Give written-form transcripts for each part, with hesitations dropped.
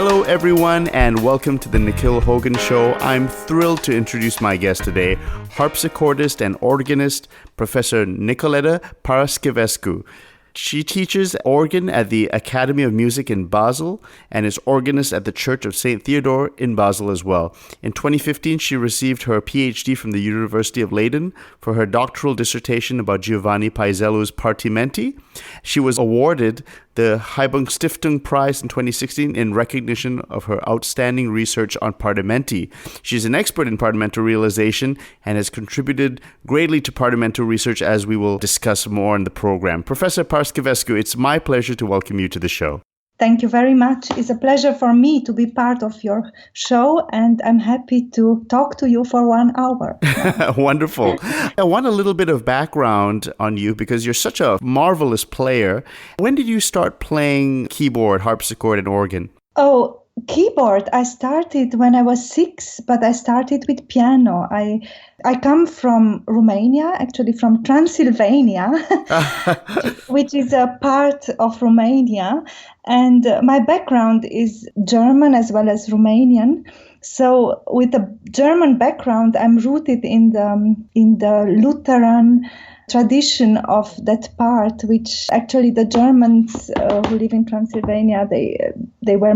Hello, everyone, and welcome to the Nikhil Hogan Show. I'm thrilled to introduce my guest today, harpsichordist and organist, Professor Nicoleta Paraschivescu. She teaches organ at the Academy of Music in Basel and is organist at the Church of St. Theodor in Basel as well. In 2015, she received her PhD from the University of Leiden for her doctoral dissertation about Giovanni Paisiello's Partimenti. She was awarded the hibou-Stiftung Prize in 2016 in recognition of her outstanding research on Partimenti. She's an expert in partimental realization and has contributed greatly to partimental research, as we will discuss more in the program. Professor Paraschivescu, it's my pleasure to welcome you to the show. Thank you very much. It's a pleasure for me to be part of your show, and I'm happy to talk to you for 1 hour. Wonderful. I want a little bit of background on you because you're such a marvelous player. When did you start playing keyboard, harpsichord, and organ? Oh, keyboard. I started when I was 6, but I started with piano. I come from Romania, actually from Transylvania, which is a part of Romania. And my background is German as well as Romanian. So with a German background, I'm rooted in the Lutheran tradition of that part, which actually the Germans who live in Transylvania, they were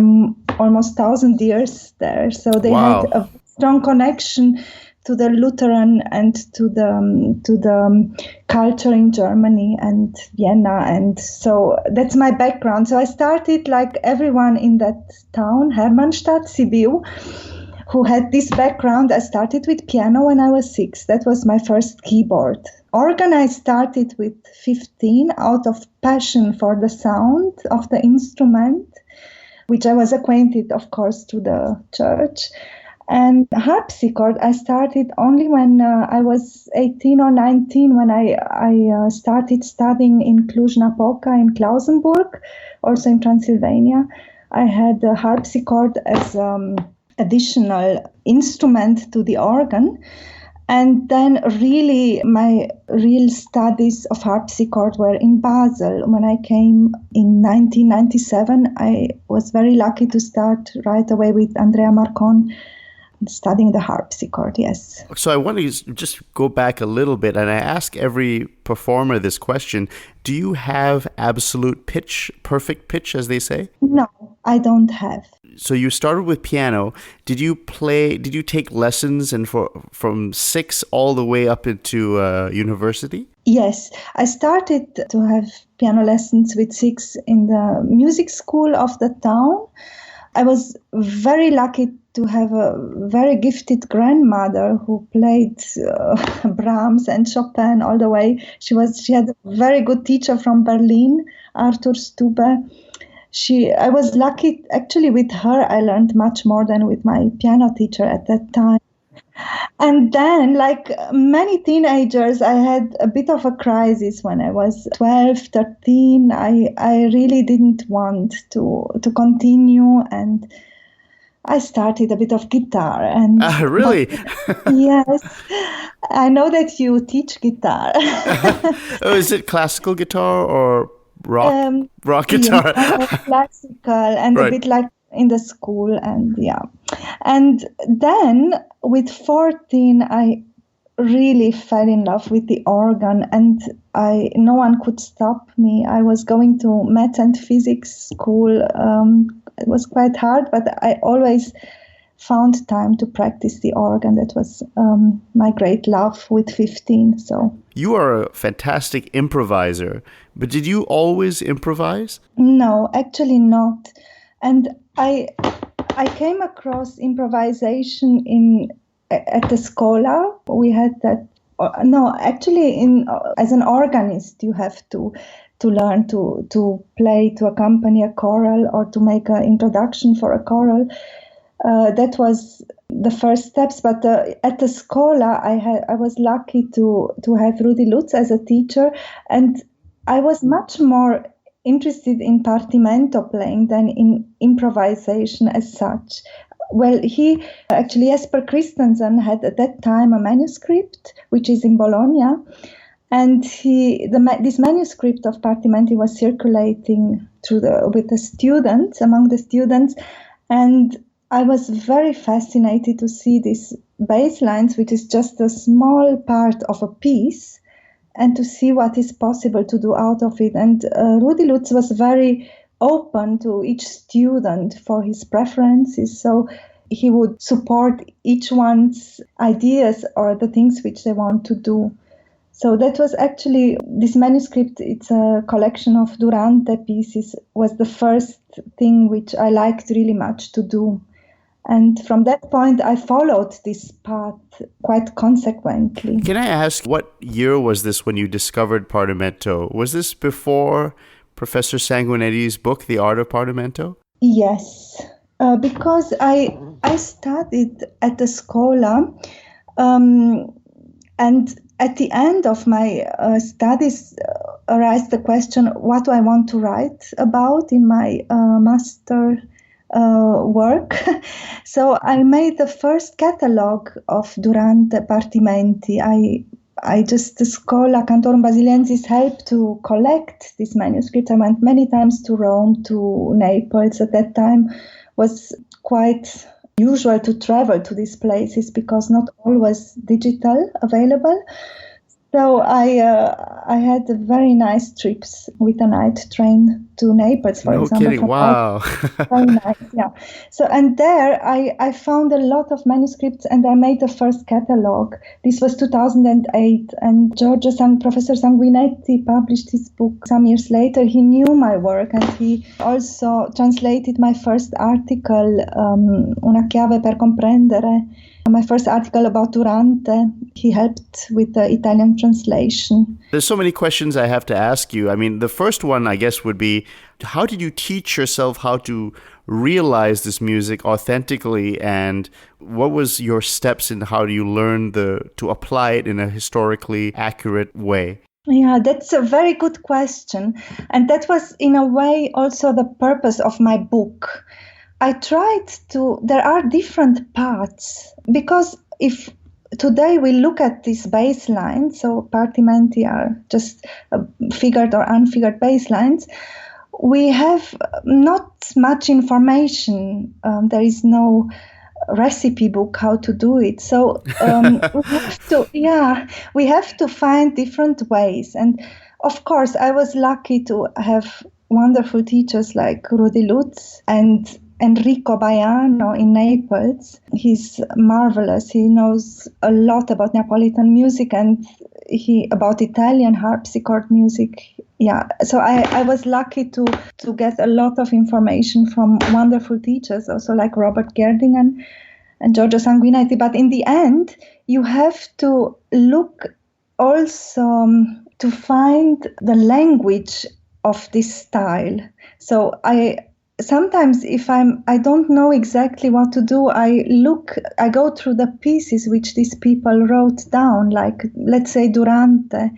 almost 1,000 years there. So they had a strong connection to the Lutheran and to the culture in Germany and Vienna. And so that's my background. So I started like everyone in that town, Hermannstadt, Sibiu, who had this background. I started with piano when I was 6. That was my first keyboard. Organ I started with 15 out of passion for the sound of the instrument, which I was acquainted, of course, to the church. And harpsichord, I started only when I was 18 or 19, when I started studying in Cluj-Napoca in Klausenburg, also in Transylvania. I had a harpsichord as additional instrument to the organ. And then really my real studies of harpsichord were in Basel. When I came in 1997, I was very lucky to start right away with Andrea Marcon, studying the harpsichord, yes. So I want to just go back a little bit, and I ask every performer this question. Do you have absolute pitch, perfect pitch, as they say? No, I don't have. So you started with piano. Did you take lessons and from 6 all the way up into university? Yes, I started to have piano lessons with 6 in the music school of the town. I was very lucky to have a very gifted grandmother who played Brahms and Chopin all the way. She had a very good teacher from Berlin, Arthur Stube. I was lucky, actually with her I learned much more than with my piano teacher at that time. And then, like many teenagers, I had a bit of a crisis when I was 12, 13. I really didn't want to continue, and I started a bit of guitar. And really? Yes. I know that you teach guitar. Oh, is it classical guitar or rock guitar? Yeah, classical and right. A bit like in the school, and yeah. And then with 14, I really fell in love with the organ, and no one could stop me. I was going to math and physics school. It was quite hard, but I always found time to practice the organ. That was my great love with 15. So you are a fantastic improviser, but did you always improvise? No, actually not. And I came across improvisation at the Schola. We had that. No, actually, as an organist, you have to learn to play, to accompany a choral, or to make an introduction for a choral. That was the first steps. But at the Schola, I was lucky to have Rudi Lutz as a teacher, and I was much more interested in Partimento playing than in improvisation as such. Well, Jesper Christensen had at that time a manuscript, which is in Bologna, and this manuscript of Partimenti was circulating among the students, And I was very fascinated to see these bass lines, which is just a small part of a piece, and to see what is possible to do out of it. And Rudi Lutz was very open to each student for his preferences. So he would support each one's ideas or the things which they want to do. So that was actually, this manuscript, it's a collection of Durante pieces, was the first thing which I liked really much to do. And from that point, I followed this path quite consequently. Can I ask, what year was this when you discovered Partimento? Was this before Professor Sanguinetti's book, The Art of Partimento? Yes, because I studied at the Scola, and at the end of my studies arose the question, what do I want to write about in my master work? So I made the first catalogue of Durante Partimenti. The Scola Cantorum Basiliensis helped to collect these manuscripts. I went many times to Rome, to Naples. At that time was quite usual to travel to these places because not all was digital available. So I had very nice trips with a night train to Naples, for example. No kidding, wow. Very nice, yeah. So, and there I found a lot of manuscripts and I made the first catalogue. This was 2008, and Professor Sanguinetti published his book some years later. He knew my work and he also translated my first article, Una chiave per comprendere, my first article about Durante. He helped with the Italian translation. There's so many questions I have to ask you. I mean, the first one, I guess, would be, how did you teach yourself how to realize this music authentically, and what was your steps in how do you learn to apply it in a historically accurate way? Yeah, that's a very good question. And that was, in a way, also the purpose of my book. There are different parts, because if today we look at this bass line, so Partimenti are just figured or unfigured bass lines, we have not much information. There is no recipe book how to do it. So we have to find different ways. And of course, I was lucky to have wonderful teachers like Rudi Lutz and Enrico Baiano in Naples. He's marvelous. He knows a lot about Neapolitan music and about Italian harpsichord music. Yeah, so I was lucky to get a lot of information from wonderful teachers, also like Robert Gerdingen and Giorgio Sanguinetti. But in the end, you have to look also to find the language of this style. So sometimes if I don't know exactly what to do, I go through the pieces which these people wrote down, like let's say Durante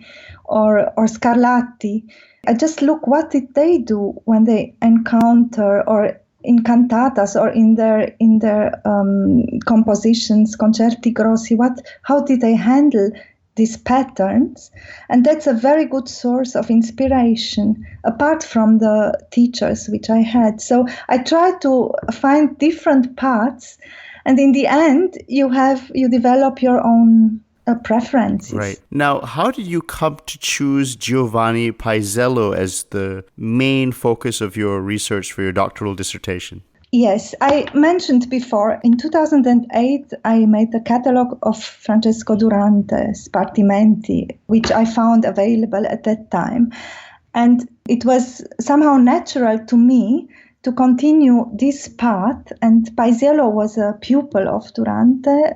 or Scarlatti. I just look, what did they do when they encounter, or in cantatas or in their compositions, concerti grossi, how did they handle these patterns? And that's a very good source of inspiration, apart from the teachers which I had. So I tried to find different paths, and in the end, you develop your own preferences. Right. Now, how did you come to choose Giovanni Paisiello as the main focus of your research for your doctoral dissertation? Yes, I mentioned before, in 2008, I made the catalogue of Francesco Durante's Partimenti, which I found available at that time. And it was somehow natural to me to continue this path. And Paisiello was a pupil of Durante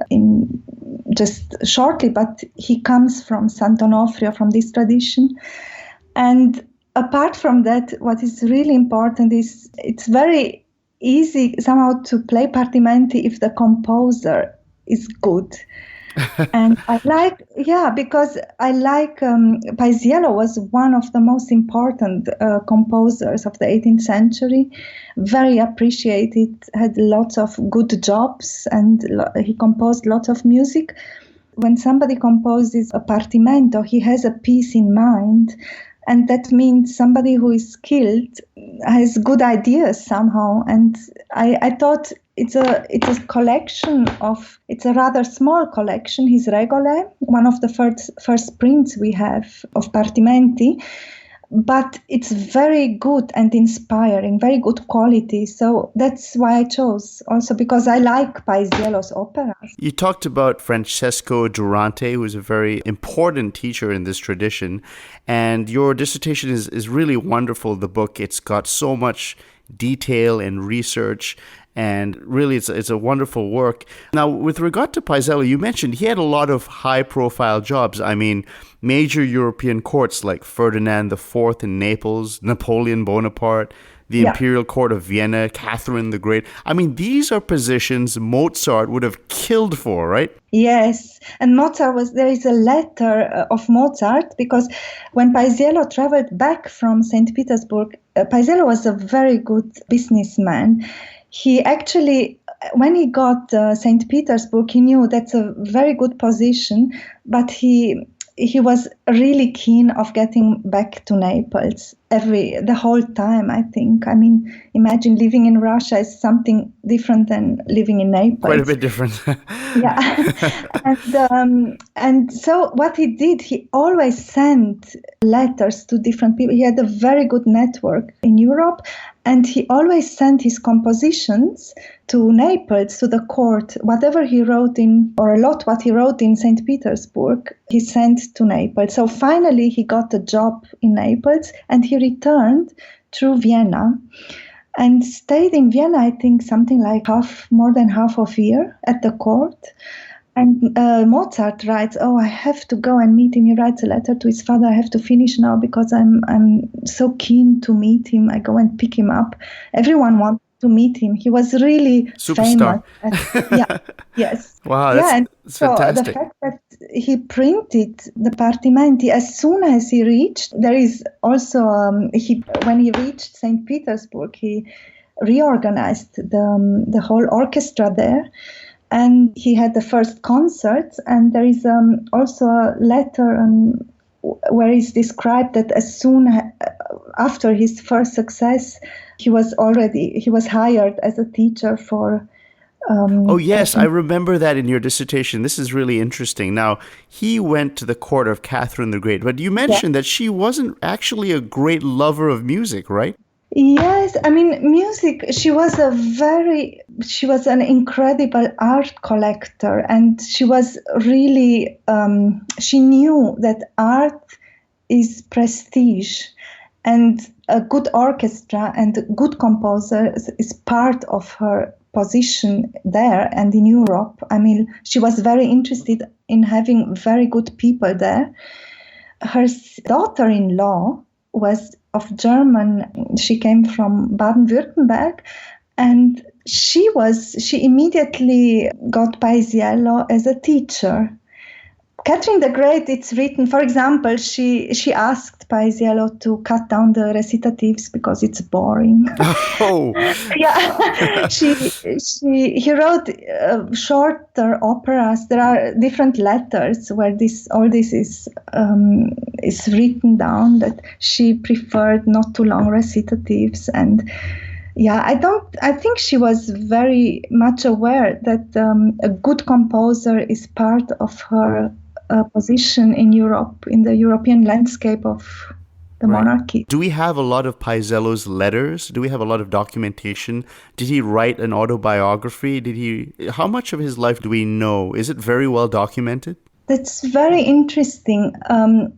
just shortly, but he comes from Sant'Onofrio, from this tradition. And apart from that, what is really important is it's very easy somehow to play Partimenti if the composer is good. And because Paisiello was one of the most important composers of the 18th century, very appreciated, had lots of good jobs, and he composed lots of music. When somebody composes a Partimento, he has a piece in mind, And that means somebody who is skilled has good ideas somehow. And I thought it's a collection it's a rather small collection, his regole, one of the first prints we have of Partimenti. But it's very good and inspiring, very good quality. So that's why I chose, also because I like Paisiello's operas. You talked about Francesco Durante, who is a very important teacher in this tradition. And your dissertation is really wonderful, the book. It's got so much detail and research. And really, it's a wonderful work. Now, with regard to Paisiello, you mentioned he had a lot of high-profile jobs. I mean, major European courts like Ferdinand IV in Naples, Napoleon Bonaparte, the Imperial Court of Vienna, Catherine the Great. I mean, these are positions Mozart would have killed for, right? Yes, and there is a letter of Mozart, because when Paisiello traveled back from St. Petersburg, Paisiello was a very good businessman. He actually, when he got St. Petersburg, he knew that's a very good position, but he was really keen of getting back to Naples the whole time, I think. I mean, imagine living in Russia is something different than living in Naples. Quite a bit different. And so what he did, he always sent letters to different people. He had a very good network in Europe, and he always sent his compositions to Naples, to the court. Whatever he wrote or a lot what he wrote in St. Petersburg, he sent to Naples. So finally he got a job in Naples, and he returned through Vienna and stayed in Vienna, I think something like more than half of a year at the court. And Mozart writes, I have to go and meet him. He writes a letter to his father, I have to finish now because I'm so keen to meet him. I go and pick him up. Everyone wants to meet him. He was really superstar. Famous. Yes. Wow, that's fantastic. The fact that he printed the Partimenti as soon as he reached, there is also, when he reached St. Petersburg, he reorganized the whole orchestra there. And he had the first concert, and there is also a letter where it's described that as soon after his first success, he was hired as a teacher for. I remember that in your dissertation. This is really interesting. Now, he went to the court of Catherine the Great, but you mentioned that she wasn't actually a great lover of music, right? Yes, I mean, music, she was an incredible art collector, and she was really, she knew that art is prestige, and a good orchestra and a good composer is part of her position there and in Europe. I mean, she was very interested in having very good people there. Her daughter-in-law was of German. She came from Baden-Württemberg, and she immediately got Paisiello as a teacher. Catherine the Great, it's written, for example, she asked Paisiello to cut down the recitatives because it's boring. Oh. Yeah, he wrote shorter operas. There are different letters where all this is written down, that she preferred not too long recitatives. And yeah, I think she was very much aware that a good composer is part of her position in Europe, in the European landscape of the monarchy. Do we have a lot of Paisiello's letters? Do we have a lot of documentation? Did he write an autobiography? How much of his life do we know? Is it very well documented? That's very interesting.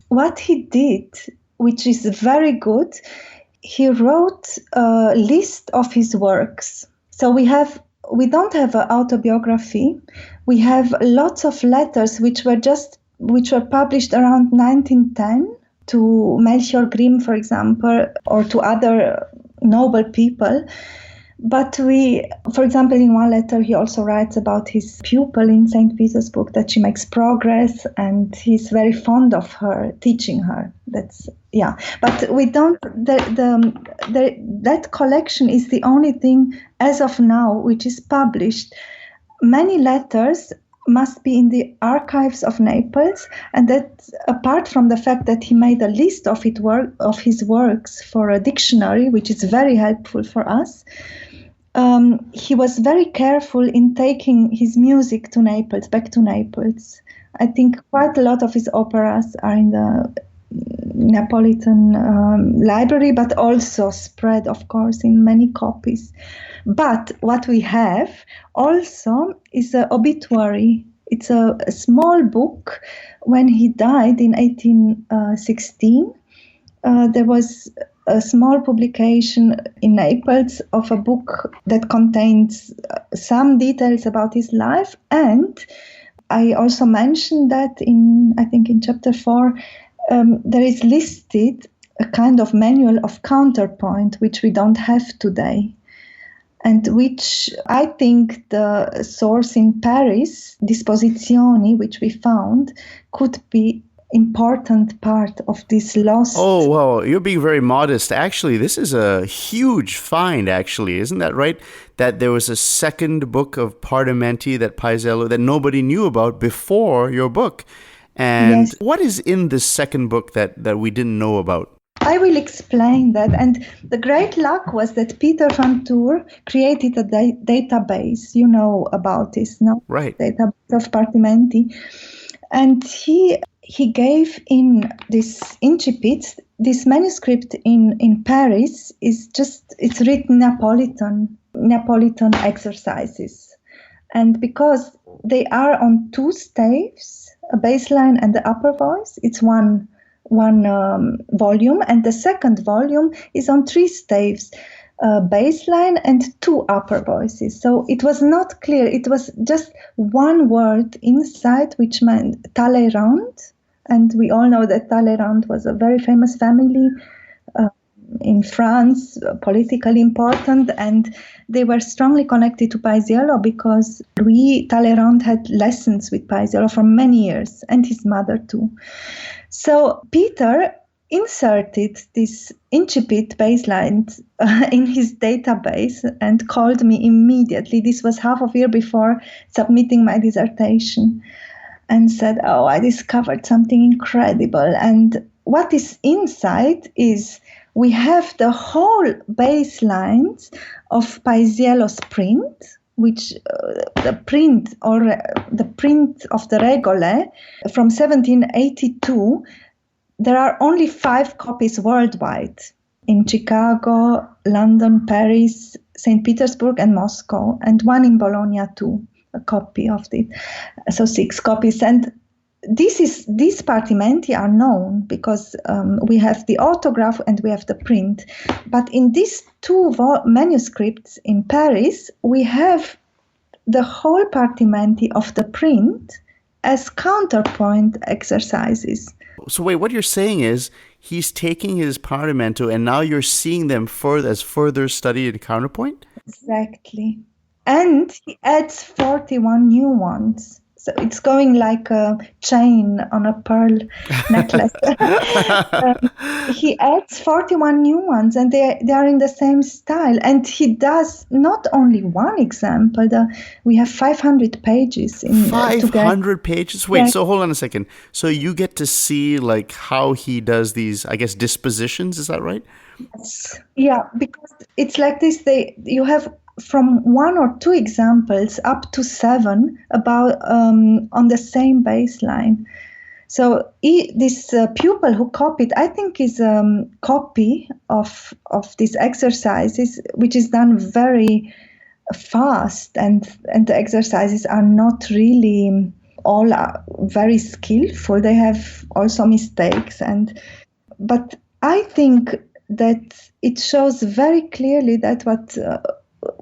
What he did, which is very good, he wrote a list of his works. So we don't have an autobiography. We have lots of letters which were published around 1910 to Melchior Grimm, for example, or to other noble people. But for example, in one letter, he also writes about his pupil in St. Petersburg, that she makes progress, and he's very fond of her, teaching her. But we don't, that collection is the only thing as of now which is published. Many letters must be in the archives of Naples, and that apart from the fact that he made a list of his works for a dictionary, which is very helpful for us, he was very careful in taking his music to Naples, back to Naples. I think quite a lot of his operas are in the Neapolitan library, but also spread, of course, in many copies. But what we have also is an obituary. It's a small book. When he died in 1816, there was a small publication in Naples of a book that contains some details about his life. And I also mentioned that I think in chapter 4, there is listed a kind of manual of counterpoint, which we don't have today, and which I think the source in Paris, Disposizioni, which we found, could be important part of this lost. Oh, wow. You're being very modest. Actually, this is a huge find, actually. Isn't that right? That there was a second book of Partimenti that Paisiello, that nobody knew about before your book. And Yes. What is in this second book that we didn't know about? I will explain that. And the great luck was that Peter van Toor created a database. You know about this, no? Right. Database of Partimenti. And he gave in this incipit, this manuscript in Paris it's written Neapolitan exercises. And because they are on two staves, a bassline and the upper voice, it's one volume, and the second volume is on three staves, bassline and two upper voices. So it was not clear. It was just one word inside, which meant Talleyrand, and we all know that Talleyrand was a very famous family in France, politically important, and they were strongly connected to Paisiello because Louis Talleyrand had lessons with Paisiello for many years, and his mother too. So Peter inserted this incipit bassline in his database and called me immediately. This was half a year before submitting my dissertation, and said, "Oh, I discovered something incredible." And what is inside is we have the whole basslines of Paisiello's print, which the print of the Regole from 1782. There are only 5 copies worldwide in Chicago, London, Paris, St. Petersburg, and Moscow, and one in Bologna too, a copy of it. So 6 copies. And these Partimenti are known because we have the autograph and we have the print. But in these 2 manuscripts in Paris, we have the whole Partimenti of the print as counterpoint exercises. So wait, what you're saying is he's taking his Partimento and now you're seeing them as further study in counterpoint? Exactly. And he adds 41 new ones. So it's going like a chain on a pearl necklace. He adds 41 new ones, and they are in the same style. And he does not only one example. We have 500 pages. 500 pages? Wait, Yeah. So hold on a second. So you get to see like how he does these, I guess, dispositions. Is that right? Yes. Yeah, because it's like this. You have from 1 or 2 examples up to 7 about on the same bassline. So this pupil who copied, I think, is a copy of these exercises, which is done very fast, and the exercises are not really all very skillful. They have also mistakes, but I think that it shows very clearly that what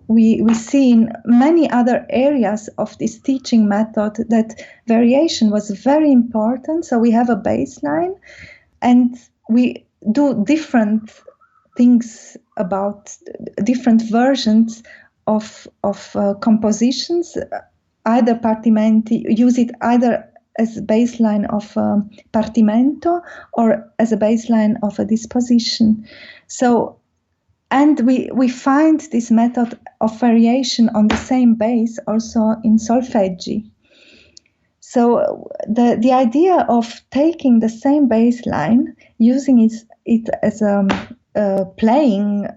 we see in many other areas of this teaching method, that variation was very important. So we have a bassline, and we do different things about different versions of compositions. Either Partimenti, use it either as a bassline of Partimento or as a bassline of a disposition. So, and we find this method of variation on the same bass also in solfeggi. So the idea of taking the same bass line, using it as a playing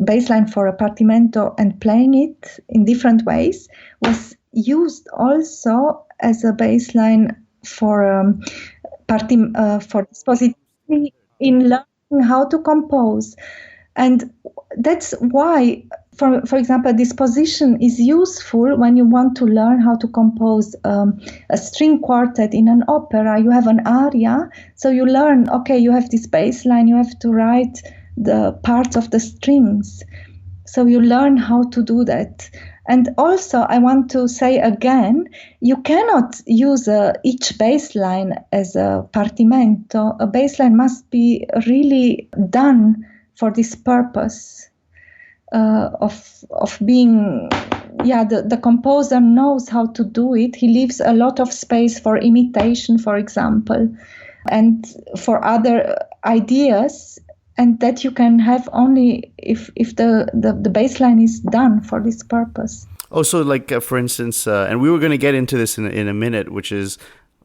bass line for a partimento and playing it in different ways was used also as a bass line for dispositivity in learning how to compose. And that's why, for example, this position is useful when you want to learn how to compose a string quartet in an opera. You have an aria, so you learn, okay, you have this bass line, you have to write the parts of the strings. So you learn how to do that. And also, I want to say again, you cannot use each bass line as a partimento. A bass line must be really done for this purpose of being, the composer knows how to do it. He leaves a lot of space for imitation, for example, and for other ideas, and that you can have only if the bass line is done for this purpose. Also, for instance, and we were going to get into this in a minute, which is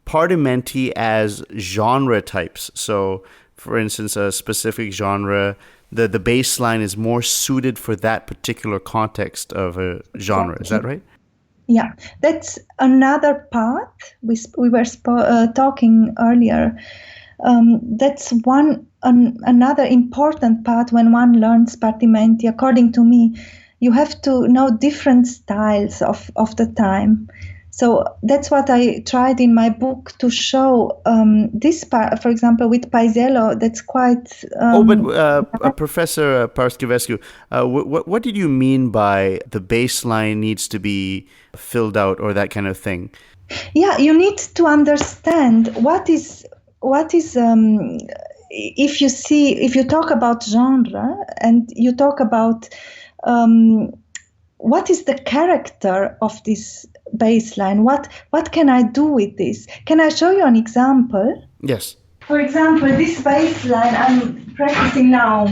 partimenti as genre types. So, for instance, a specific genre, the bass line is more suited for that particular context of a genre. Is that right? Yeah, that's another part we were talking earlier. That's another important part when one learns partimenti. According to me, you have to know different styles of the time. So that's what I tried in my book to show. This part, for example, with Paisiello, that's quite... Professor Paraschivescu, what did you mean by the bass line needs to be filled out or that kind of thing? Yeah, you need to understand what is if you talk about genre and you talk about what is the character of this bass line, what can I do with this? Can I show you an example? Yes. For example, this bass line I'm practicing now.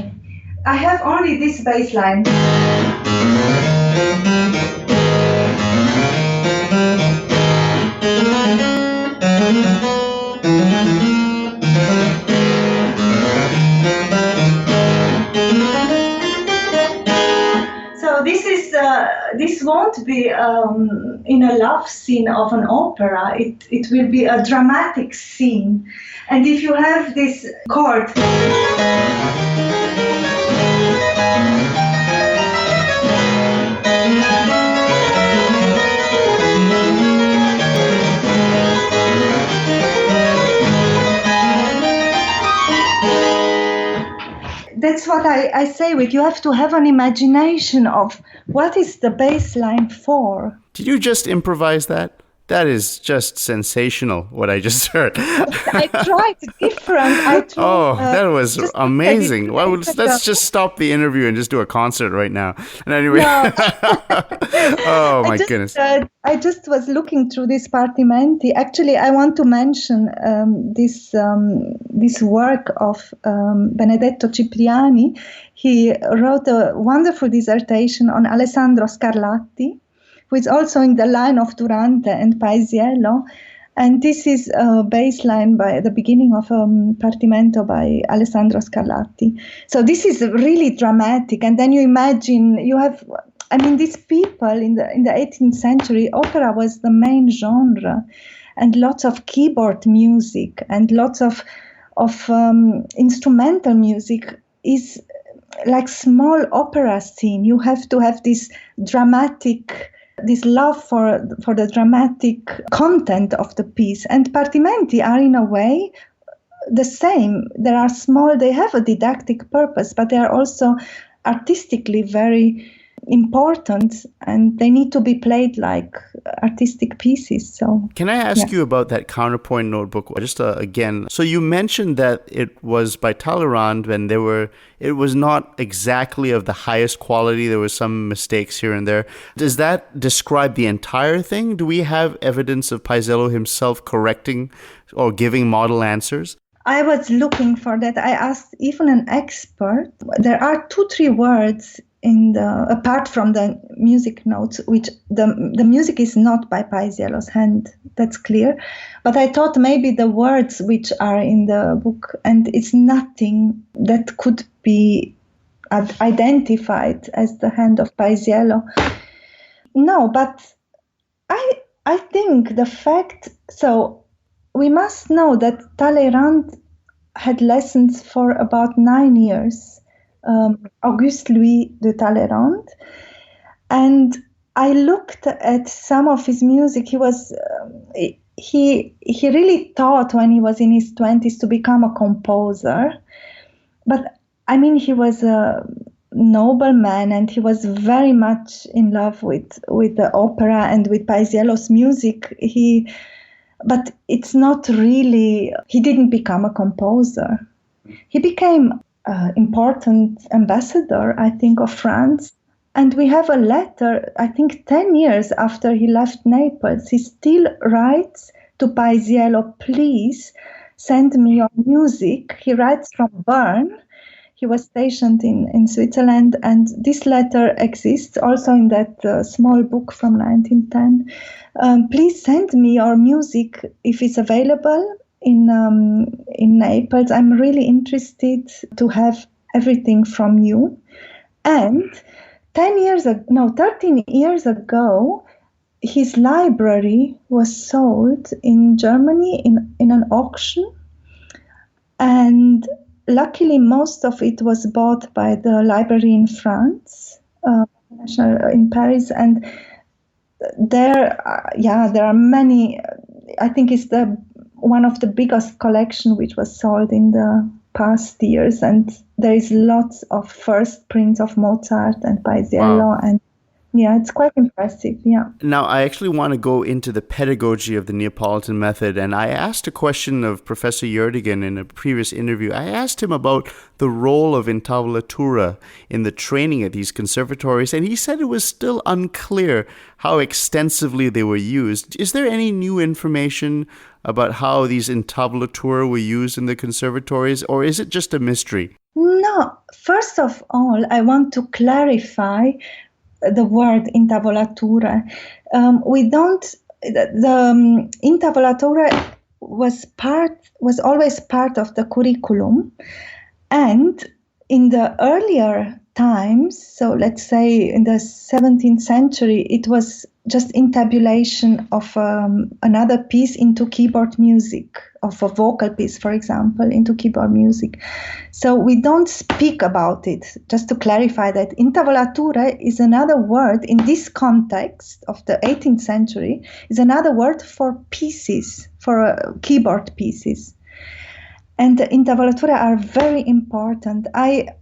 I have only this bass line. So this won't be in a love scene of an opera. It will be a dramatic scene. And if you have this chord, that's what I say with you have to have an imagination of what is the bass line for. Did you just improvise that? That is just sensational, what I just heard. I tried different. That was amazing. Let's just stop the interview and just do a concert right now. And anyway, no. Oh my goodness. I just was looking through this Partimenti. Actually, I want to mention this work of Benedetto Cipriani. He wrote a wonderful dissertation on Alessandro Scarlatti, who is also in the line of Durante and Paisiello. And this is a bass line by the beginning of Partimento by Alessandro Scarlatti. So this is really dramatic. And then you imagine these people in the 18th century, opera was the main genre, and lots of keyboard music and lots of instrumental music is like small opera scene. You have to have this love for the dramatic content of the piece. And Partimenti are in a way the same. They have a didactic purpose, but they are also artistically very important, and they need to be played like artistic pieces. So, can I ask you about that counterpoint notebook? Just again, so you mentioned that it was by Talleyrand, and it was not exactly of the highest quality. There were some mistakes here and there. Does that describe the entire thing? Do we have evidence of Paisiello himself correcting or giving model answers? I was looking for that. I asked even an expert. There are 2-3 words apart from the music notes, which the music is not by Paisiello's hand, that's clear. But I thought maybe the words which are in the book, and it's nothing that could be identified as the hand of Paisiello. No, but I think the fact, so we must know that Talleyrand had lessons for about 9 years. Auguste Louis de Talleyrand, and I looked at some of his music. He was he really thought when he was in his 20s to become a composer, but I mean he was a nobleman and he was very much in love with the opera and with Paisiello's music. But it's not really. He didn't become a composer. He became important ambassador, I think, of France. And we have a letter, I think 10 years after he left Naples, he still writes to Paisiello, please send me your music. He writes from Bern. He was stationed in Switzerland, and this letter exists also in that small book from 1910. Please send me your music if it's available in Naples. I'm really interested to have everything from you. And 13 years ago, his library was sold in Germany in an auction. And luckily, most of it was bought by the library in France, in Paris. And there are many. I think it's one of the biggest collection which was sold in the past years, and there is lots of first prints of Mozart and Paisiello. Wow. And yeah, it's quite impressive. Yeah. Now, I actually want to go into the pedagogy of the Neapolitan method, and I asked a question of Professor Yerdigan in a previous interview. I asked him about the role of intavolature in the training at these conservatories, and he said it was still unclear how extensively they were used. Is there any new information about how these intavolature were used in the conservatories, or is it just a mystery? No. First of all, I want to clarify the word intavolature. The intavolature was always part of the curriculum, and in the earlier times, so let's say in the 17th century, it was just intabulation of another piece into keyboard music, of a vocal piece, for example, into keyboard music. So we don't speak about it. Just to clarify that intavolature is another word in this context of the 18th century, is another word for pieces, for keyboard pieces. And the intavolature are very important. I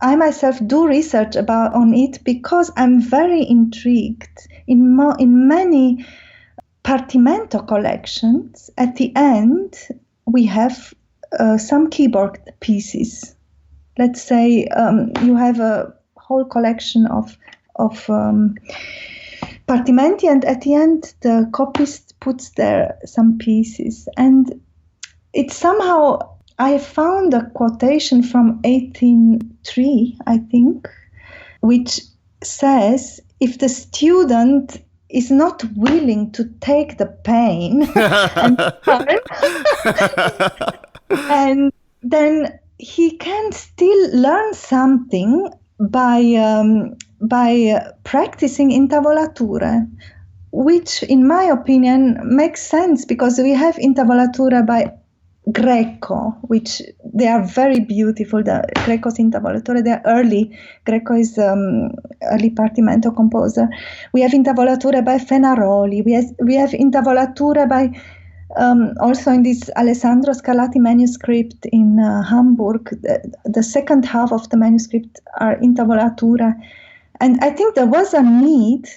myself do research on it because I'm very intrigued. In many Partimento collections, at the end, we have some keyboard pieces. Let's say you have a whole collection of Partimenti, and at the end, the copyist puts there some pieces. And it's somehow, I found a quotation from 1803, I think, which says, if the student is not willing to take the pain and then he can still learn something by practicing intavolature, which in my opinion makes sense, because we have intavolature by Greco, which they are very beautiful. The Greco's intavolature, they are early. Greco is early Partimento composer. We have intavolature by Fenaroli. We have intavolature by also in this Alessandro Scarlatti manuscript in Hamburg. The second half of the manuscript are intavolature, and I think there was a need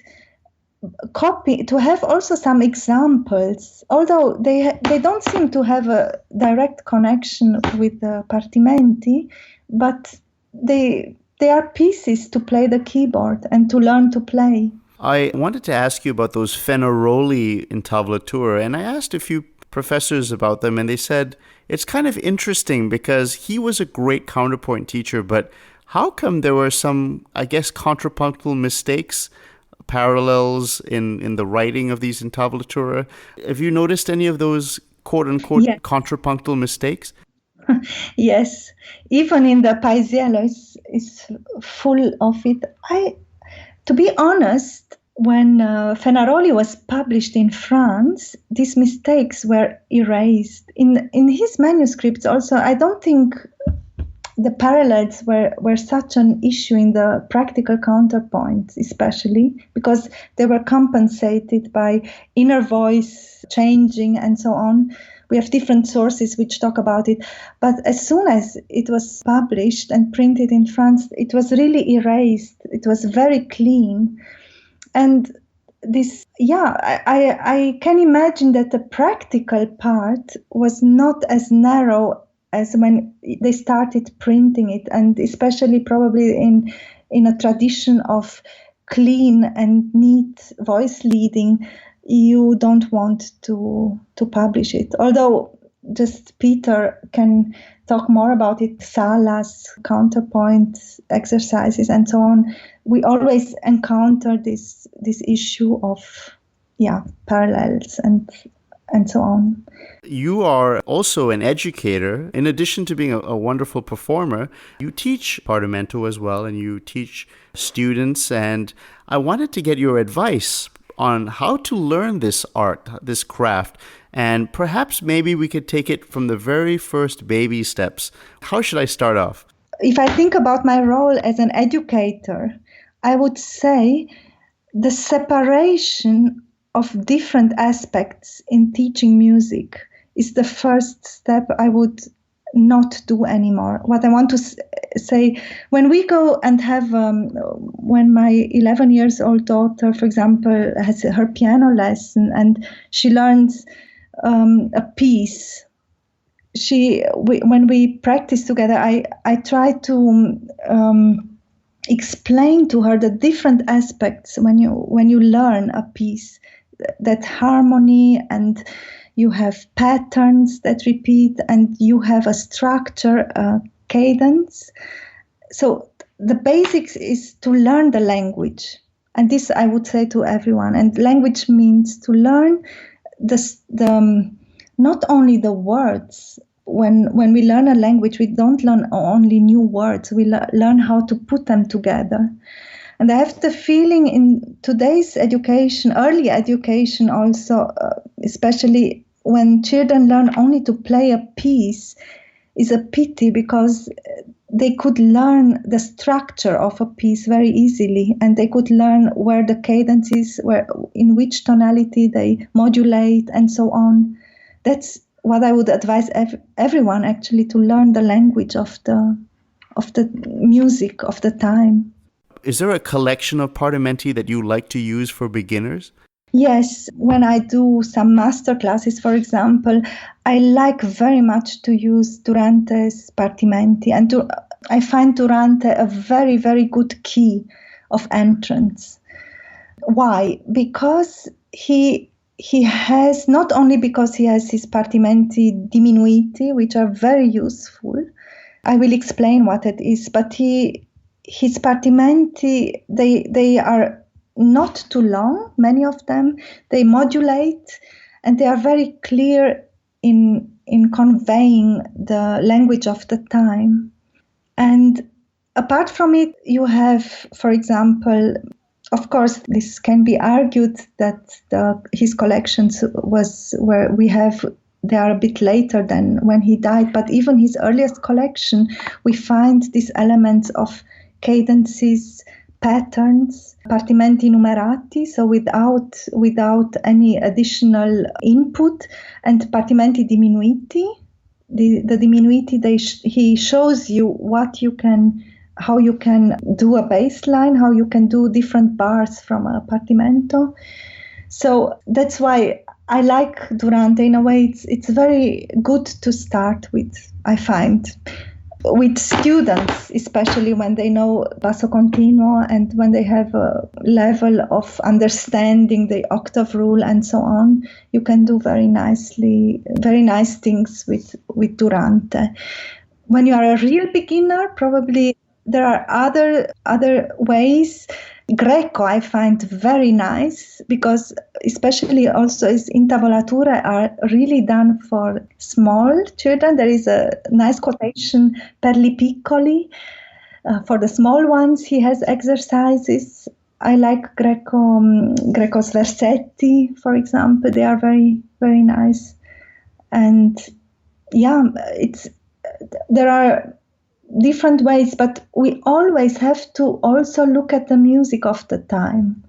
to have also some examples, although they don't seem to have a direct connection with the Partimenti, but they are pieces to play the keyboard and to learn to play. I wanted to ask you about those Fenaroli intavolature, and I asked a few professors about them, and they said it's kind of interesting because he was a great counterpoint teacher, but How come there were some, I guess, contrapuntal mistakes, parallels in the writing of these intavolature? Have you noticed any of those quote-unquote contrapuntal mistakes? Yes, even in the Paisiello is full of it. To be honest, when Fenaroli was published in France, these mistakes were erased. In his manuscripts also, I don't think the parallels were such an issue in the practical counterpoints, especially because they were compensated by inner voice changing and so on. We have different sources which talk about it. But as soon as it was published and printed in France, it was really erased. It was very clean. And this, I can imagine that the practical part was not as narrow as when they started printing it, and especially probably in a tradition of clean and neat voice leading, you don't want to publish it. Although just Peter can talk more about it, salas, counterpoint exercises, and so on. We always encounter this issue of parallels and so on. You are also an educator. In addition to being a wonderful performer, you teach Partimento as well, and you teach students. And I wanted to get your advice on how to learn this art, this craft, and perhaps maybe we could take it from the very first baby steps. How should I start off? If I think about my role as an educator, I would say the separation of different aspects in teaching music is the first step I would not do anymore. What I want to say, when we go and have, when my 11 years old daughter, for example, has her piano lesson and she learns a piece, when we practice together, I try to explain to her the different aspects when you learn a piece, that harmony, and you have patterns that repeat, and you have a structure, a cadence. So the basics is to learn the language. And this I would say to everyone. And language means to learn not only the words. When we learn a language, we don't learn only new words. We learn how to put them together. And I have the feeling in today's education, early education also, especially when children learn only to play a piece, is a pity, because they could learn the structure of a piece very easily, and they could learn where the cadence is, in which tonality they modulate, and so on. That's what I would advise everyone, actually, to learn the language of the music of the time. Is there a collection of Partimenti that you like to use for beginners? Yes, when I do some master classes, for example, I like very much to use Durante's Partimenti, and I find Durante a very, very good key of entrance. Why? Because he has, not only because he has his Partimenti diminuiti, which are very useful, I will explain what it is, but his Partimenti, they are not too long, many of them. They modulate, and they are very clear in conveying the language of the time. And apart from it, you have, for example, of course, this can be argued that his collections they are a bit later than when he died, but even his earliest collection, we find these elements of cadences, patterns, partimenti numerati, so without any additional input, and partimenti diminuiti. The diminuiti, he shows you how you can do a bass line, how you can do different bars from a partimento. So that's why I like Durante. In a way, it's very good to start with, I find, with students, especially when they know basso continuo and when they have a level of understanding the octave rule and so on. You can do very nice things with Durante. When you are a real beginner, probably there are other ways. Greco I find very nice because especially also his intavolature are really done for small children. There is a nice quotation per li piccoli. For the small ones, he has exercises. I like Greco's versetti, for example. They are very, very nice. And yeah, there are different ways, but we always have to also look at the music of the time.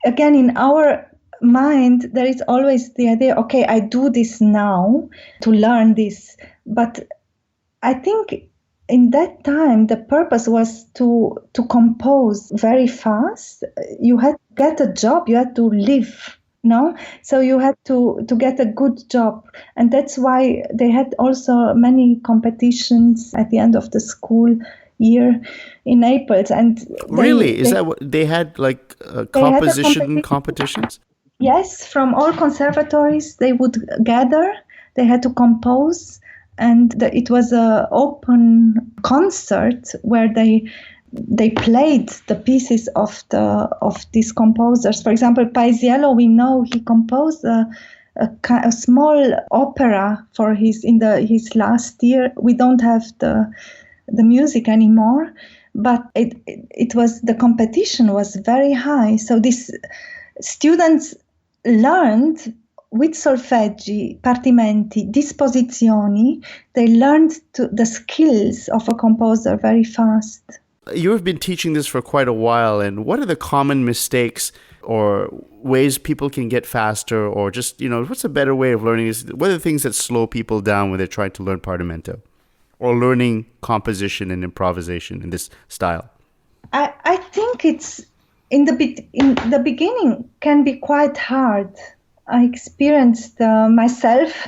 Again, in our mind, there is always the idea, okay, I do this now to learn this. But I think in that time, the purpose was to compose very fast. You had to get a job, you had to live. No, so you had to get a good job, and that's why they had also many competitions at the end of the school year in Naples. And is that what they had, like composition competitions? Yes, from all conservatories they would gather. They had to compose, and it was an open concert where they played the pieces of these composers. For example, Paisiello, we know he composed a small opera for his last year. We don't have the music anymore, but it was, the competition was very high. So these students learned with solfeggi, partimenti, disposizioni. They learned the skills of a composer very fast. You have been teaching this for quite a while, and what are the common mistakes or ways people can get faster, or just, what's a better way of learning this? What are the things that slow people down when they're trying to learn Partimento or learning composition and improvisation in this style? I think it's in the beginning can be quite hard. I experienced myself.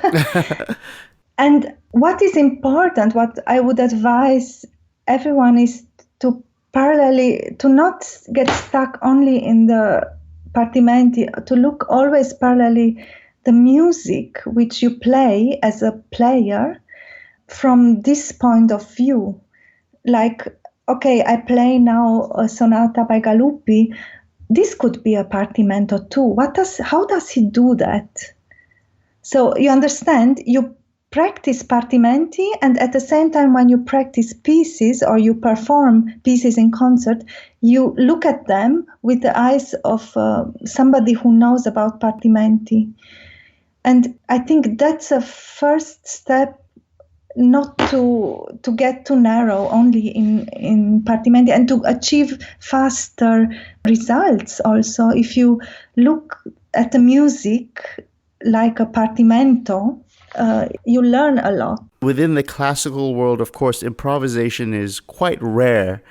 And what is important, what I would advise everyone is to not get stuck only in the partimenti, to look always parallelly the music which you play as a player from this point of view. Like, okay, I play now a sonata by Galuppi. This could be a partimento too. How does he do that? So you understand, you practice partimenti, and at the same time when you practice pieces or you perform pieces in concert, you look at them with the eyes of somebody who knows about partimenti. And I think that's a first step, not to get too narrow only in partimenti, and to achieve faster results also. If you look at the music like a partimento, you learn a lot. Within the classical world, of course, improvisation is quite rare.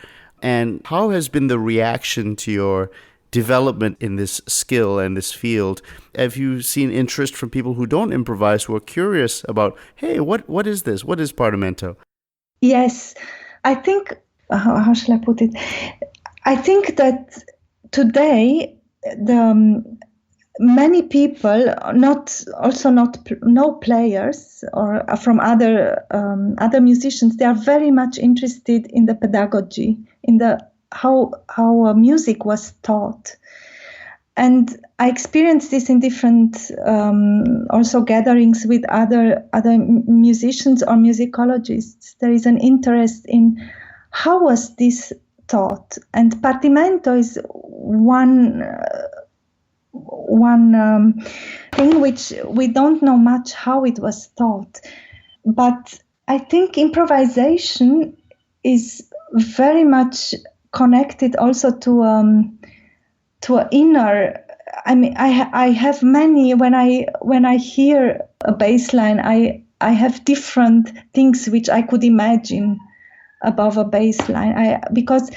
And how has been the reaction to your development in this skill and this field? Have you seen interest from people who don't improvise, who are curious about, hey, what is this? What is Partimento? Yes, I think, how shall I put it? I think that today many people, no players or from other musicians, they are very much interested in the pedagogy, in the how music was taught. And I experienced this in different also gatherings with other musicians or musicologists. There is an interest in how was this taught, and Partimento is one thing which we don't know much how it was taught. But I think improvisation is very much connected also to an inner. I mean, I have many, when I hear a bass line, I have different things which I could imagine above a bass line. Because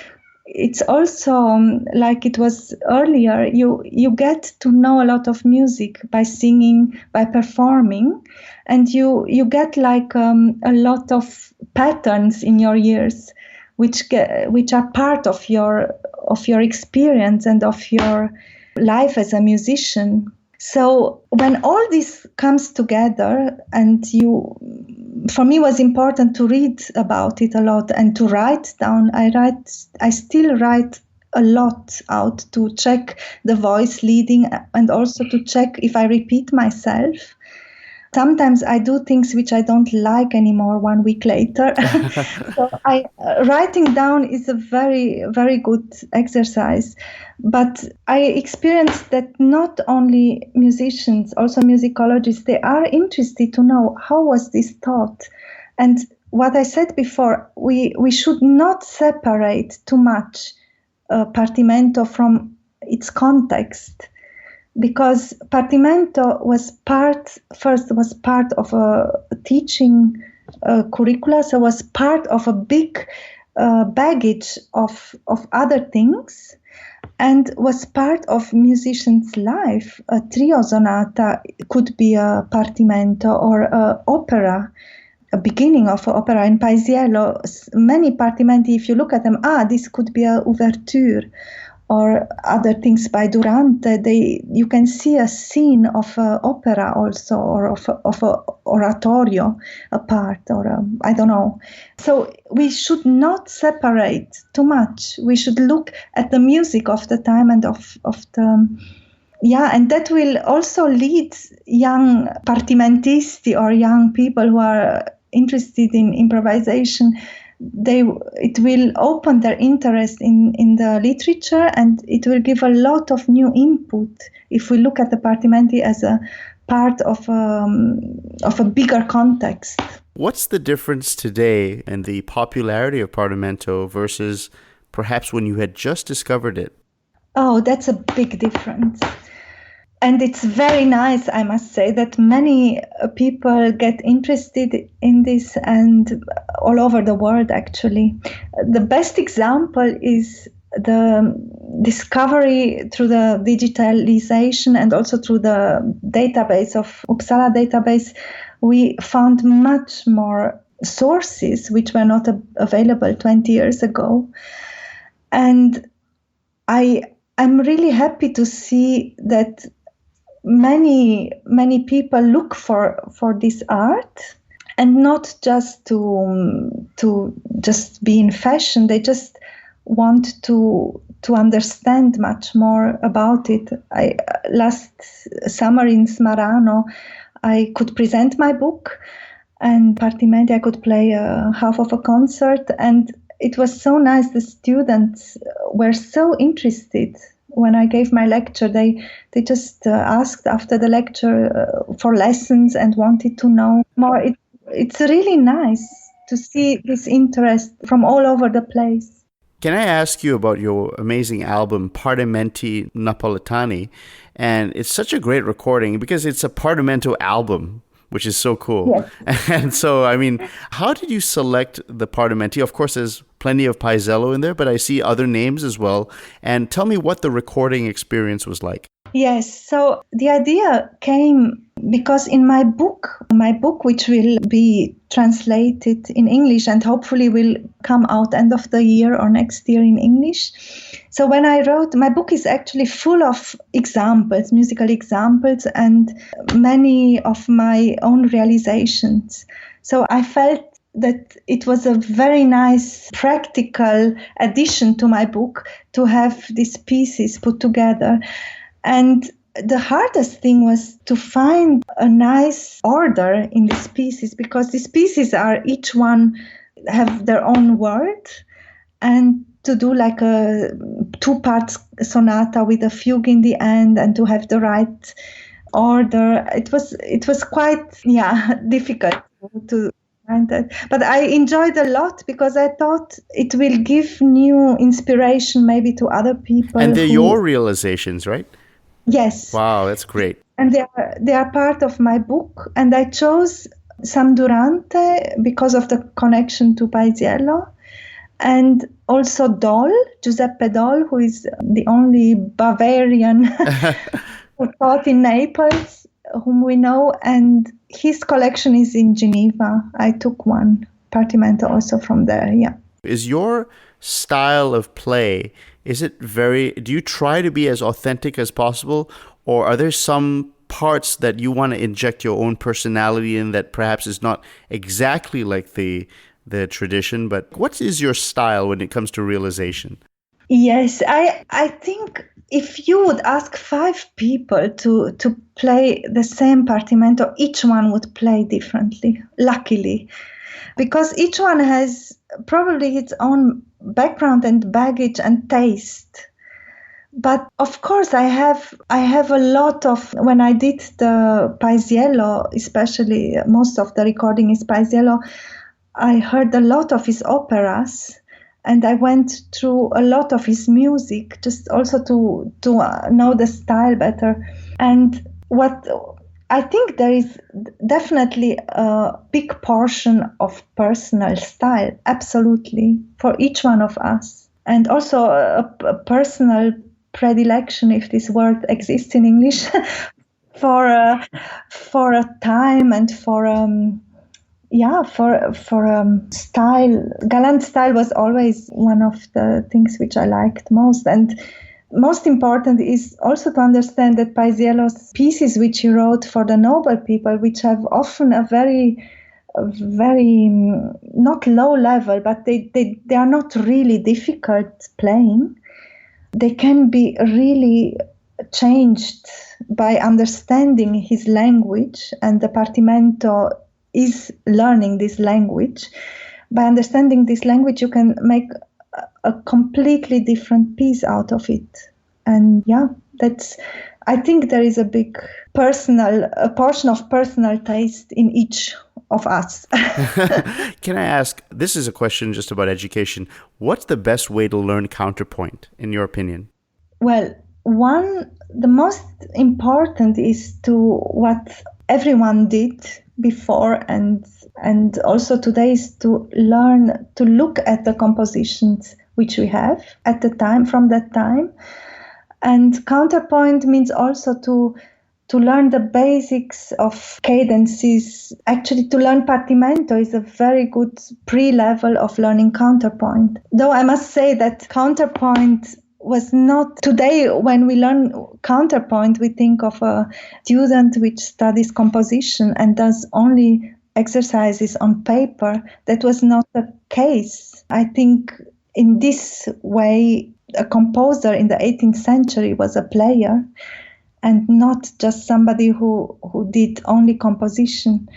it's also like it was earlier, you get to know a lot of music by singing, by performing, and you get like a lot of patterns in your ears which are part of your experience and of your life as a musician. So when all this comes together and you for me, it was important to read about it a lot and to write down. I still write a lot out to check the voice leading and also to check if I repeat myself. Sometimes I do things which I don't like anymore 1 week later. So writing down is a very, very good exercise. But I experienced that not only musicians, also musicologists, they are interested to know how was this taught. And what I said before, we should not separate too much Partimento from its context. Because Partimento was part of a teaching curricula, so was part of a big baggage of other things, and was part of musicians' life. A trio sonata could be a Partimento or an opera, a beginning of an opera. In Paisiello, many Partimenti, if you look at them, this could be a ouverture. Or other things by Durante, you can see a scene of an opera also, or of a oratorio, a part, or I don't know. So we should not separate too much. We should look at the music of the time and of the. And that will also lead young partimentisti or young people who are interested in improvisation. It will open their interest in the literature, and it will give a lot of new input if we look at the Partimenti as a part of a bigger context. What's the difference today in the popularity of Partimento versus perhaps when you had just discovered it? Oh, that's a big difference. And it's very nice, I must say, that many people get interested in this, and all over the world, actually. The best example is the discovery through the digitalization and also through the database of Uppsala database. We found much more sources which were not available 20 years ago. And I'm really happy to see that many people look for this art, and not just to just be in fashion. They just want to understand much more about it. Last summer in Smarano, I could present my book, and Partimenti I could play half of a concert, and it was so nice. The students were so interested. When I gave my lecture, they just asked after the lecture for lessons and wanted to know more. It's really nice to see this interest from all over the place. Can I ask you about your amazing album, Partimenti Napolitani? And it's such a great recording because it's a Partimento album, which is so cool. Yes. And so, I mean, how did you select the Partimenti? Of course, there's plenty of Paisiello in there, but I see other names as well. And tell me what the recording experience was like. Yes, so the idea came because in my book, which will be translated in English and hopefully will come out end of the year or next year in English. So when I wrote, my book is actually full of examples, musical examples, and many of my own realizations. So I felt that it was a very nice practical addition to my book to have these pieces put together. And the hardest thing was to find a nice order in these pieces, because these pieces are each one have their own word, and to do like a 2-part sonata with a fugue in the end and to have the right order, it was quite difficult to find that. But I enjoyed a lot because I thought it will give new inspiration maybe to other people. And they're your realizations, right? Yes. Wow, that's great. And they are part of my book. And I chose some Durante because of the connection to Paisiello. And also Doll, Giuseppe Doll, who is the only Bavarian who taught in Naples, whom we know. And his collection is in Geneva. I took one Partimento also from there, Is your style of play, do you try to be as authentic as possible, or are there some parts that you want to inject your own personality in that perhaps is not exactly like the tradition, but what is your style when it comes to realization? Yes, I think if you would ask 5 people to play the same Partimento, each one would play differently, luckily, because each one has probably its own background and baggage and taste. But of course, I have a lot of, when I did the Paisiello, especially most of the recording is Paisiello, I heard a lot of his operas. And I went through a lot of his music, just also to know the style better. And what I think there is definitely a big portion of personal style, absolutely, for each one of us. And also a personal predilection, if this word exists in English, for a time and for style. Galant style was always one of the things which I liked most. And most important is also to understand that Paisiello's pieces which he wrote for the noble people, which have often a very not low level, but they are not really difficult playing. They can be really changed by understanding his language, and the Partimento is learning this language. By understanding this language, you can make a completely different piece out of it. And I think there is a portion of personal taste in each of us. Can I ask, this is a question just about education. What's the best way to learn counterpoint, in your opinion? Well, the most important is to what everyone did before and also today is to learn to look at the compositions which we have at the time, from that time. And counterpoint means also to learn the basics of cadences. Actually, to learn Partimento is a very good pre-level of learning counterpoint. Though I must say that counterpoint was not, today when we learn counterpoint, we think of a student which studies composition and does only exercises on paper. That was not the case. I think in this way, a composer in the 18th century was a player and not just somebody who did only composition.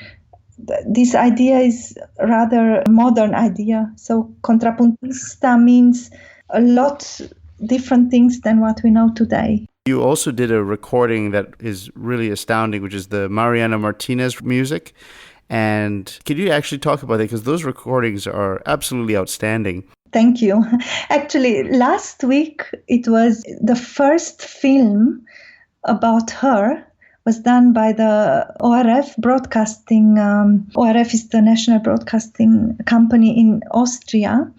This idea is rather modern idea. So contrapuntista means a lot different things than what we know today. You also did a recording that is really astounding, which is the Marianna Martines music. And could you actually talk about it? Because those recordings are absolutely outstanding. Thank you. Actually, last week, it was the first film about her was done by the ORF broadcasting. ORF is the national broadcasting company in Austria.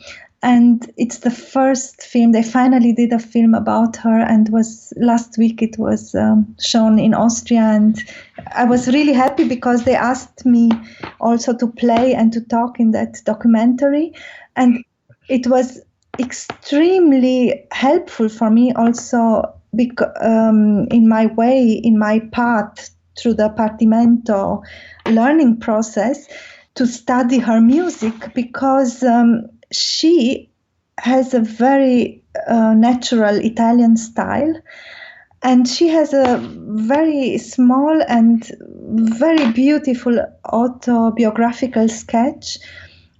And it's the first film. They finally did a film about her, and last week it was shown in Austria. And I was really happy because they asked me also to play and to talk in that documentary. And it was extremely helpful for me also in my path through the Partimento learning process to study her music, because she has a very natural Italian style, and she has a very small and very beautiful autobiographical sketch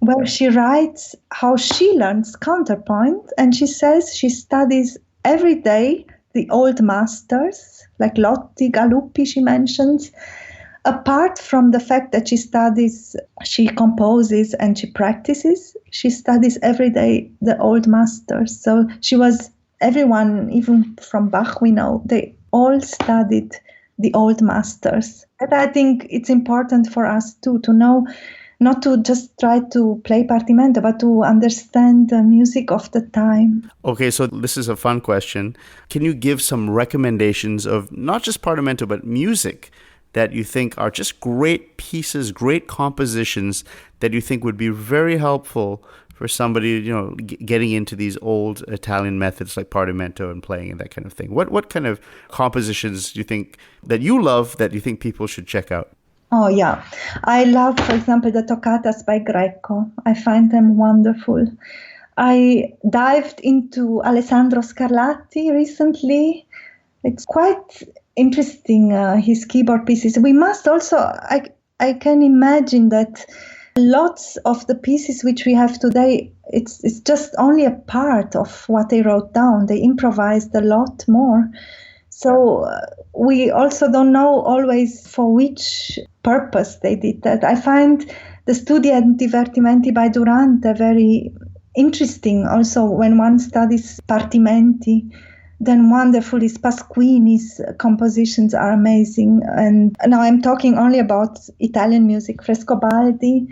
where she writes how she learns counterpoint, and she says she studies every day the old masters, like Lotti, Galuppi she mentions. Apart from the fact that she composes and she practices, she studies every day the old masters. So everyone, even from Bach we know, they all studied the old masters. And I think it's important for us too to know, not to just try to play Partimento, but to understand the music of the time. Okay, so this is a fun question. Can you give some recommendations of not just Partimento, but music that you think are just great pieces, great compositions that you think would be very helpful for somebody, getting into these old Italian methods like Partimento and playing and that kind of thing? What kind of compositions do you think that you love that you think people should check out? Oh, yeah. I love, for example, the toccatas by Greco. I find them wonderful. I dived into Alessandro Scarlatti recently. It's quite interesting, his keyboard pieces. We must also, I can imagine that lots of the pieces which we have today, it's just only a part of what they wrote down. They improvised a lot more. So we also don't know always for which purpose they did that. I find the Studi e Divertimenti by Durante very interesting also when one studies Partimenti. Then wonderful is Pasquini's compositions are amazing. And now I'm talking only about Italian music, Frescobaldi,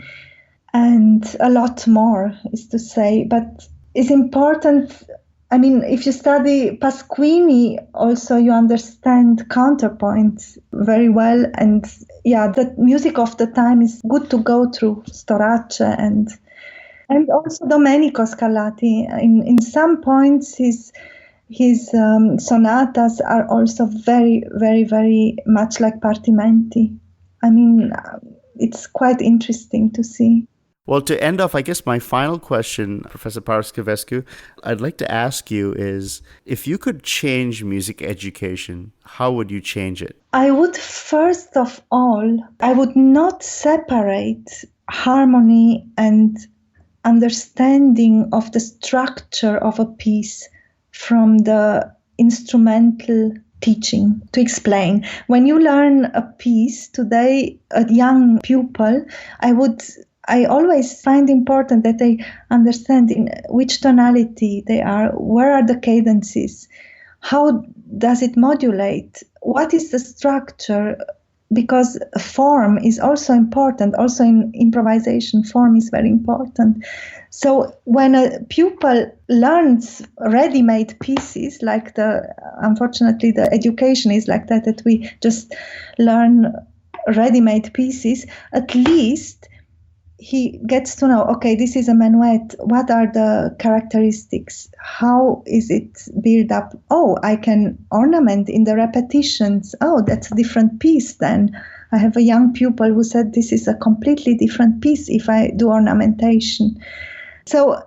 and a lot more is to say. But it's important. I mean, if you study Pasquini, also you understand counterpoint very well. And yeah, the music of the time is good to go through Storace and also Domenico Scarlatti. In some points, his sonatas are also very, very, very much like Partimenti. I mean, it's quite interesting to see. Well, to end off, I guess my final question, Professor Paraschivescu, I'd like to ask you is, if you could change music education, how would you change it? I would, first of all, I would not separate harmony and understanding of the structure of a piece from the instrumental teaching. To explain, when you learn a piece today, a young pupil, I always find important that they understand in which tonality they are, where are the cadences, how does it modulate, what is the structure, because form is also important. Also in improvisation, form is very important. So when a pupil learns ready-made pieces, unfortunately the education is like that we just learn ready-made pieces, at least he gets to know, okay, this is a minuet. What are the characteristics? How is it built up? Oh, I can ornament in the repetitions. Oh, that's a different piece then. I have a young pupil who said this is a completely different piece if I do ornamentation. So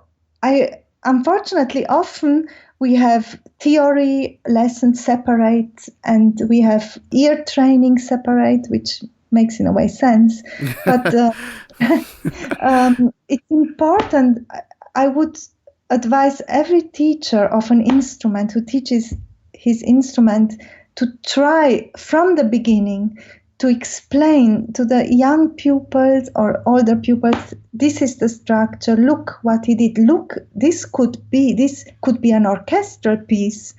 unfortunately, often we have theory lessons separate and we have ear training separate, which makes in a way sense. But it's important. I would advise every teacher of an instrument who teaches his instrument to try from the beginning to explain to the young pupils or older pupils, this is the structure, look what he did, look, this could be an orchestral piece.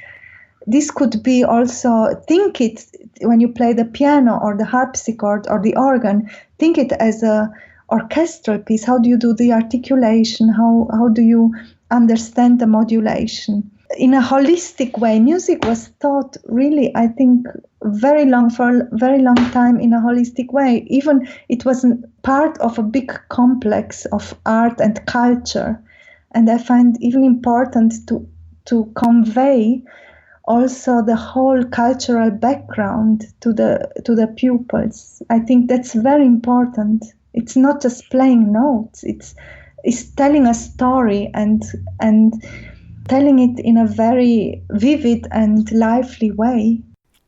This could be also, think it, when you play the piano or the harpsichord or the organ, think it as a orchestral piece. How do you do the articulation? How do you understand the modulation? In a holistic way, music was taught really, I think, for a very long time in a holistic way. Even it wasn't part of a big complex of art and culture. And I find even important to convey also the whole cultural background to the pupils. I think that's very important. It's not just playing notes. It's telling a story and telling it in a very vivid and lively way.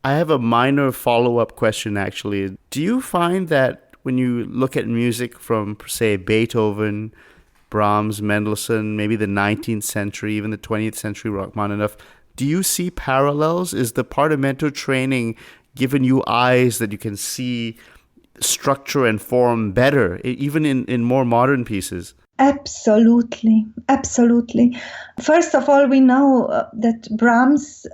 I have a minor follow-up question, actually. Do you find that when you look at music from, say, Beethoven, Brahms, Mendelssohn, maybe the 19th century, even the 20th century, Rachmaninoff, do you see parallels? Is the Partimento training given you eyes that you can see structure and form better, even in more modern pieces? Absolutely. First of all, we know that Brahms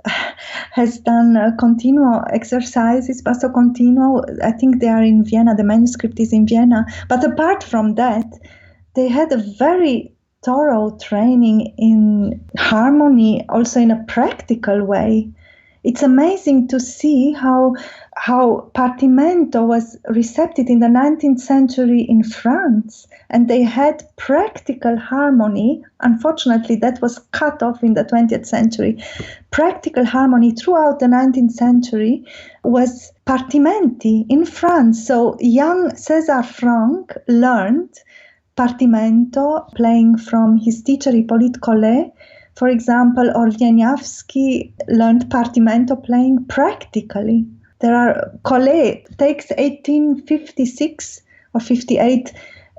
has done continuo exercises, basso continuo. I think they are in Vienna. The manuscript is in Vienna. But apart from that, they had a very thorough training in harmony, also in a practical way. it's amazing to see how Partimento was received in the 19th century in France, and they had practical harmony. Unfortunately, that was cut off in the 20th century. Practical harmony throughout the 19th century was Partimenti in France. So young César Franck learned Partimento playing from his teacher Hippolyte Collet. For example, Orlieniawski learned Partimento playing practically. Collet takes 1856 or 58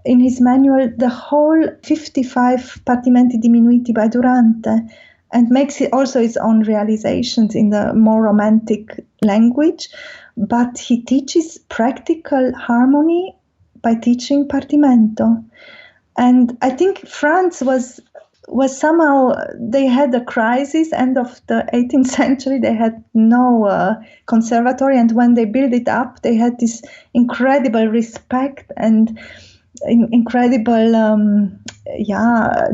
in his manual the whole 55 Partimenti diminuiti by Durante, and makes it also his own realizations in the more romantic language. But he teaches practical harmony by teaching Partimento. And I think France was somehow, they had a crisis, end of the 18th century, they had no conservatory, and when they built it up, they had this incredible respect and incredible,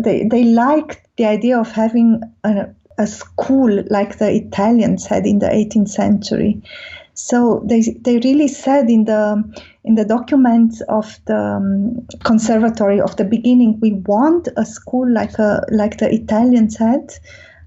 they liked the idea of having a school like the Italians had in the 18th century. So they really said in the documents of the conservatory of the beginning, we want a school like the Italians had,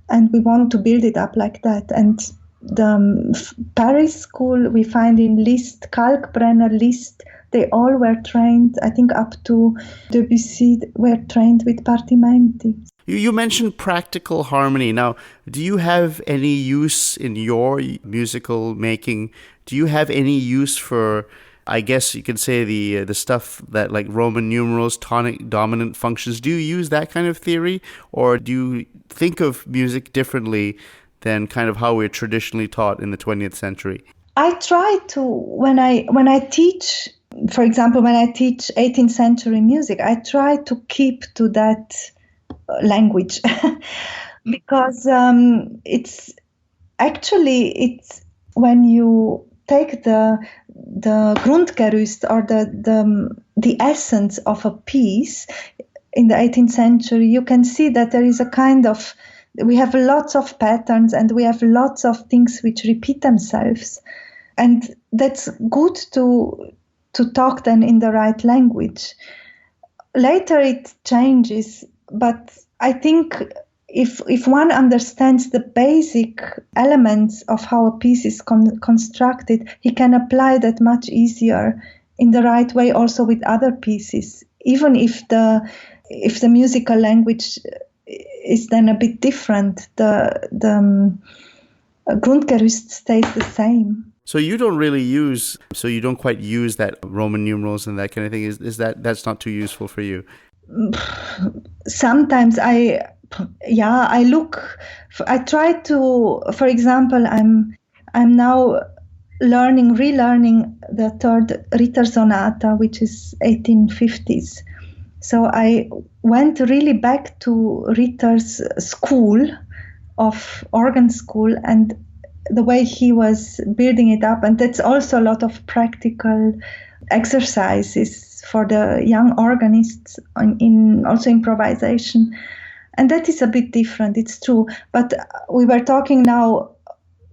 and we want to build it up like that. And the Paris school we find in Liszt, Kalkbrenner, Liszt, they all were trained, I think up to Debussy, were trained with Partimenti. You mentioned practical harmony. Now, do you have any use in your musical making? Do you have any use for, I guess you could say, the stuff that like Roman numerals, tonic dominant functions? Do you use that kind of theory, or do you think of music differently than kind of how we're traditionally taught in the 20th century? I try to, when I teach, for example, when I teach 18th century music, I try to keep to that language because it's when you take the Grundgerüst or the essence of a piece in the 18th century, you can see that there is a kind of, we have lots of patterns and we have lots of things which repeat themselves, and that's good to talk then in the right language. Later it changes, but I think if one understands the basic elements of how a piece is constructed, he can apply that much easier in the right way also with other pieces, even if the musical language is then a bit different. The Grundgerüst stays the same. So you don't quite use that Roman numerals and that kind of thing. Is that's not too useful for you? Sometimes I try to, for example, I'm now relearning the third Ritter Sonata, which is 1850s. So I went really back to Ritter's school of organ school and the way he was building it up, and that's also a lot of practical exercises for the young organists in also improvisation, and that is a bit different, it's true. But we were talking now,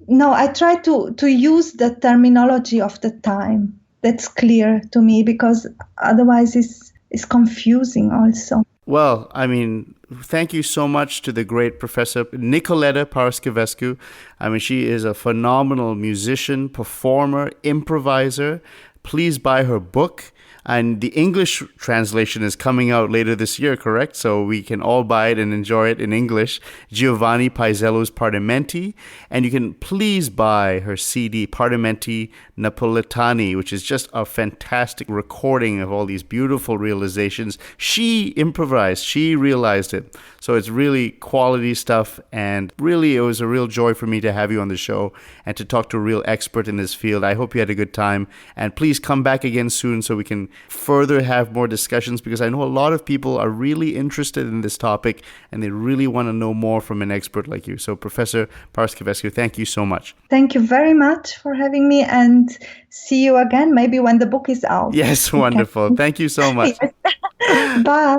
I try to use the terminology of the time. That's clear to me, because otherwise it's confusing also. Well, I mean, thank you so much to the great Professor Nicoleta Paraschivescu. I mean, she is a phenomenal musician, performer, improviser. Please buy her book. And the English translation is coming out later this year, correct? So we can all buy it and enjoy it in English. Giovanni Paisiello's Partimenti. And you can please buy her CD, Partimenti Napolitani, which is just a fantastic recording of all these beautiful realizations. She improvised. She realized it. So it's really quality stuff. And really, it was a real joy for me to have you on the show and to talk to a real expert in this field. I hope you had a good time. And please come back again soon so we can further have more discussions, because I know a lot of people are really interested in this topic and they really want to know more from an expert like you. So Professor Paraschivescu, thank you so much. Thank you very much for having me, and see you again maybe when the book is out. Yes, wonderful. Okay. Thank you so much. Yes. Bye.